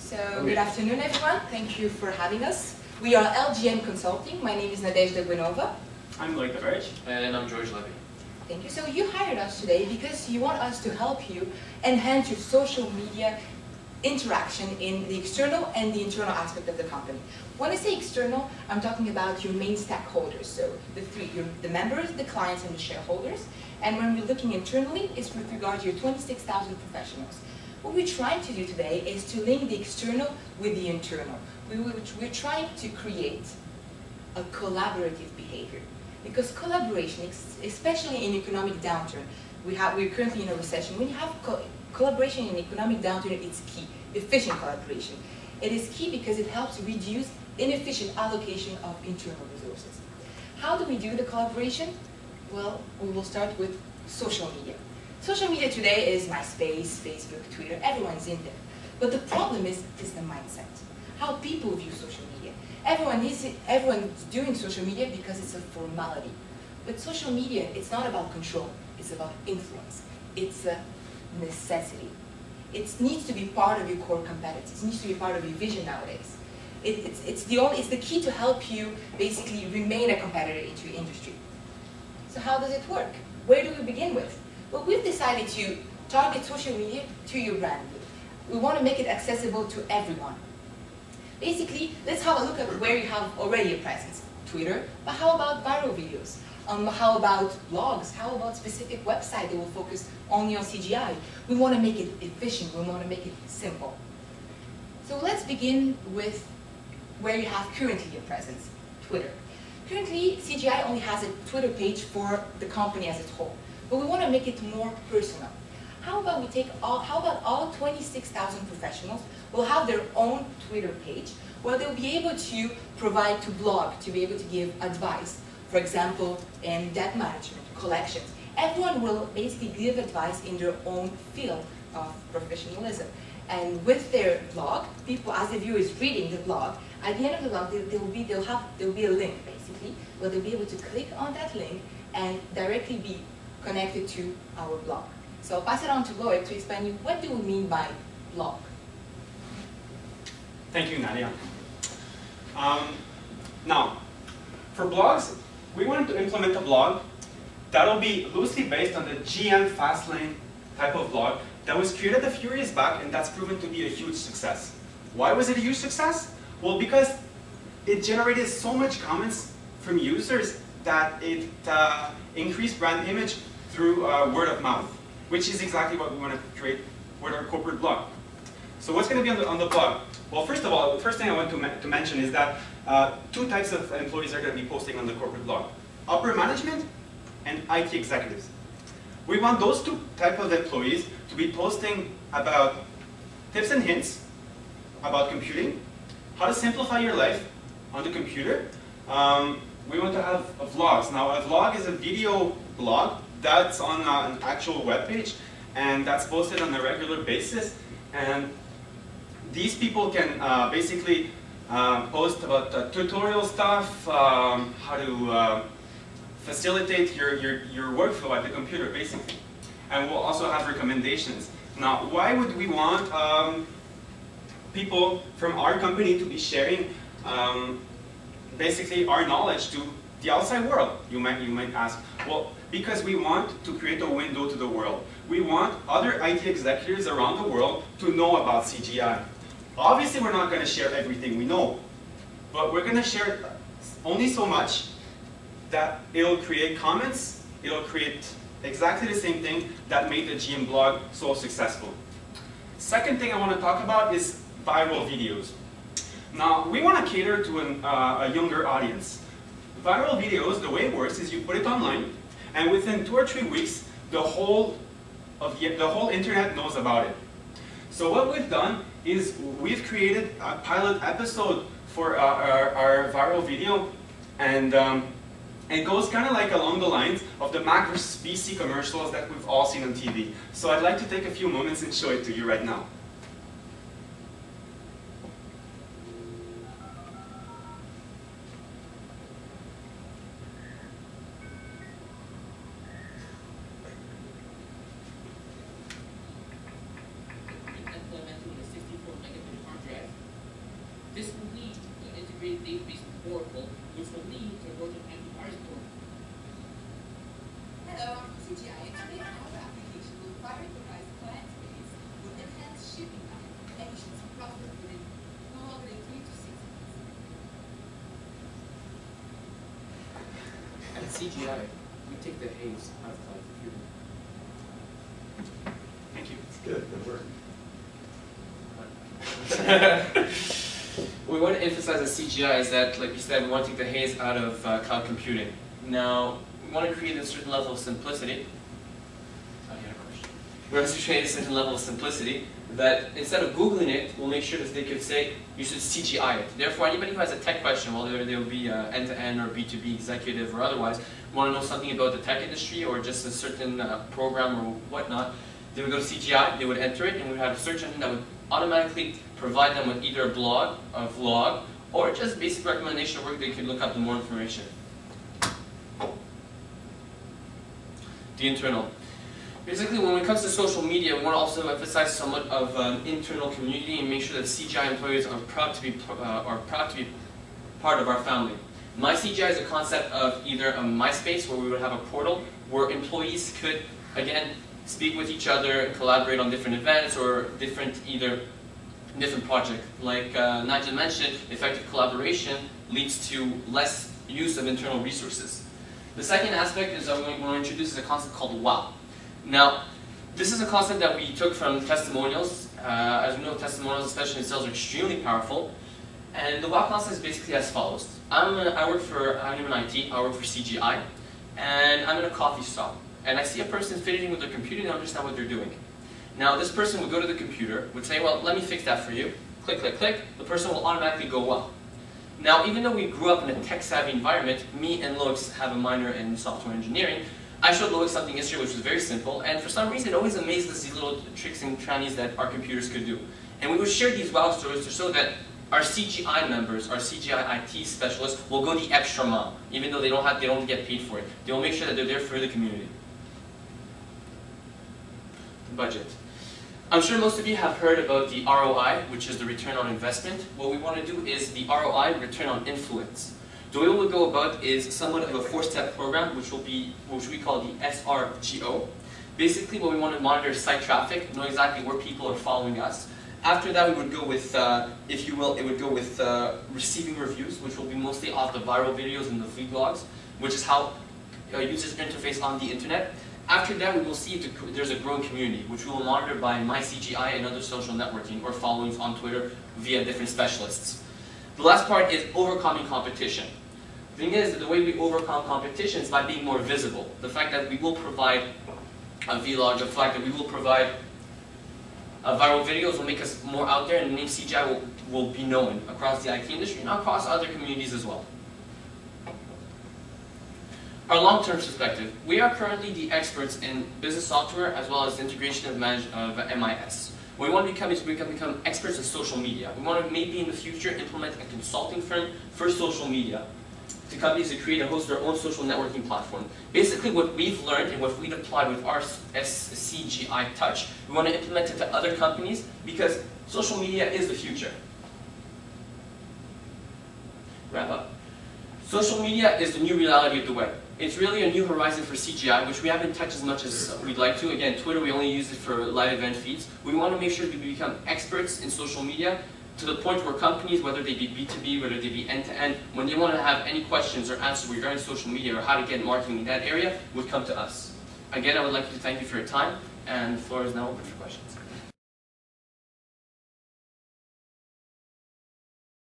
So, good afternoon, everyone. Thank you for having us. We are LGN Consulting. My name is Nadezhda Guinova. I'm Lloyd Tavarich. And I'm George Levy. Thank you. So, you hired us today because you want us to help you enhance your social media interaction in the external and the internal aspect of the company. When I say external, I'm talking about your main stakeholders. So, the members, the clients, and the shareholders. And when we're looking internally, it's with regard to your 26,000 professionals. What we're trying to do today is to link the external with the internal. We're trying to create a collaborative behavior. Because collaboration, especially in economic downturn, we're currently in a recession. When you have collaboration in economic downturn, it's key. Efficient collaboration. It is key because it helps reduce inefficient allocation of internal resources. How do we do the collaboration? Well, we will start with social media. Social media today is MySpace, Facebook, Twitter, everyone's in there. But the problem is the mindset. How people view social media. Everyone's doing social media because it's a formality. But social media, it's not about control, it's about influence. It's a necessity. It needs to be part of your core competencies. It needs to be part of your vision nowadays. It's the key to help you basically remain a competitor into your industry. So how does it work? Where do we begin with? Well, we've decided to target social media to your brand. We want to make it accessible to everyone. Basically, let's have a look at where you have already a presence. Twitter, but how about viral videos? How about blogs? How about specific websites that will focus only on CGI? We want to make it efficient. We want to make it simple. So let's begin with where you have currently a presence, Twitter. Currently, CGI only has a Twitter page for the company as a whole. But we want to make it more personal. How about all 26,000 professionals will have their own Twitter page where they'll be able to provide to blog, to be able to give advice. For example, in debt management, collections. Everyone will basically give advice in their own field of professionalism. And with their blog, people, as the viewer is reading the blog, at the end of the blog, there'll be a link, basically, where they'll be able to click on that link and directly be connected to our blog. So I'll pass it on to Lloyd to explain you what do we mean by blog. Thank you, Nadia. Now, for blogs, we wanted to implement a blog that'll be loosely based on the GM Fastlane type of blog that was created a few years back, and that's proven to be a huge success. Why was it a huge success? Well, because it generated so much comments from users that it increased brand image through word of mouth, which is exactly what we want to create with our corporate blog. So what's going to be on the blog? Well, first of all, the first thing I want to mention is that two types of employees are going to be posting on the corporate blog. Upper management and IT executives. We want those two types of employees to be posting about tips and hints about computing, how to simplify your life on the computer. We want to have vlogs. Now, a vlog is a video blog that's on an actual web page, and that's posted on a regular basis. And these people can basically post about tutorial stuff, how to facilitate your workflow at the computer, basically. And we'll also have recommendations. Now, why would we want people from our company to be sharing basically our knowledge to the outside world? You might ask. Well, because we want to create a window to the world. We want other IT executives around the world to know about CGI. Obviously, we're not going to share everything we know, but we're going to share only so much that it'll create comments, it'll create exactly the same thing that made the GM blog so successful. Second thing I want to talk about is viral videos. Now, we want to cater to a younger audience. Viral videos, the way it works is you put it online, and within 2 or 3 weeks, the whole internet knows about it. So what we've done is we've created a pilot episode for our viral video, and it goes kind of like along the lines of the Mac versus PC commercials that we've all seen on TV. So I'd like to take a few moments and show it to you right now. Implementing the 64 megabit hard drive Oracle, which will lead to working antivirus program. Hello, I'm from CGI, and today our application will prioritize client space with enhanced shipping time and efficiency process within no longer than 3 to 6 months. At CGI, we take the haze out of cloud computing. Thank you. It's good work. What we want to emphasize at CGI is that, like you said, we want to take the haze out of cloud computing. Now, we want to create a certain level of simplicity. Oh, you had a question. We want to create a certain level of simplicity that instead of Googling it, we'll make sure that they could say, you should CGI it. Therefore, anybody who has a tech question, whether they'll be end-to-end or B2B executive or otherwise, want to know something about the tech industry or just a certain program or whatnot, they would go to CGI, they would enter it, and we would have a search engine that would automatically provide them with either a blog, a vlog, or just basic recommendation work they could look up for more information. The internal. Basically, when it comes to social media, we want to also emphasize somewhat of an internal community and make sure that CGI employees are proud to be part of our family. My CGI is a concept of either a MySpace, where we would have a portal where employees could, again, speak with each other, collaborate on different events or different projects. Like Nigel mentioned, effective collaboration leads to less use of internal resources. The second aspect is that we want to introduce a concept called WOW. Now, this is a concept that we took from testimonials. As we know, testimonials, especially in sales, are extremely powerful. And the WOW concept is basically as follows. I'm in IT, I work for CGI, and I'm in a coffee shop. And I see a person fidgeting with their computer and I understand what they're doing. Now, this person would go to the computer, would say, well, let me fix that for you. Click, click, click. The person will automatically go, well. Now, even though we grew up in a tech-savvy environment, me and Lois have a minor in software engineering, I showed Lois something yesterday which was very simple, and for some reason it always amazed us these little tricks and crannies that our computers could do. And we would share these wow stories to show that our CGI members, our CGI IT specialists, will go the extra mile, even though they don't get paid for it. They will make sure that they're there for the community. The budget. I'm sure most of you have heard about the ROI, which is the return on investment. What we want to do is the ROI, return on influence. The way we'll go about is somewhat of a 4-step program, which we call the SRGO. Basically, what we want to monitor is site traffic, know exactly where people are following us. After that, we would go with, if you will, it would go with receiving reviews, which will be mostly off the viral videos and the vlogs, which is how users interface on the internet. After that, we will see if there's a growing community, which we will monitor by MyCGI and other social networking or followings on Twitter via different specialists. The last part is overcoming competition. The thing is that the way we overcome competition is by being more visible. The fact that we will provide a vlog, the fact that we will provide viral videos will make us more out there, and the name CGI will be known across the IT industry and across other communities as well. Our long-term perspective. We are currently the experts in business software as well as integration of MIS. What we want to become is we can become experts in social media. We want to maybe in the future implement a consulting firm for social media to companies to create and host their own social networking platform. Basically what we've learned and what we've applied with our CGI touch, we want to implement it to other companies because social media is the future. Wrap up. Social media is the new reality of the web. It's really a new horizon for CGI, which we haven't touched as much as we'd like to. Again, Twitter, we only use it for live event feeds. We want to make sure we become experts in social media to the point where companies, whether they be B2B, whether they be end-to-end, when they want to have any questions or answers regarding social media or how to get marketing in that area, would come to us. Again, I would like to thank you for your time, and the floor is now open for questions.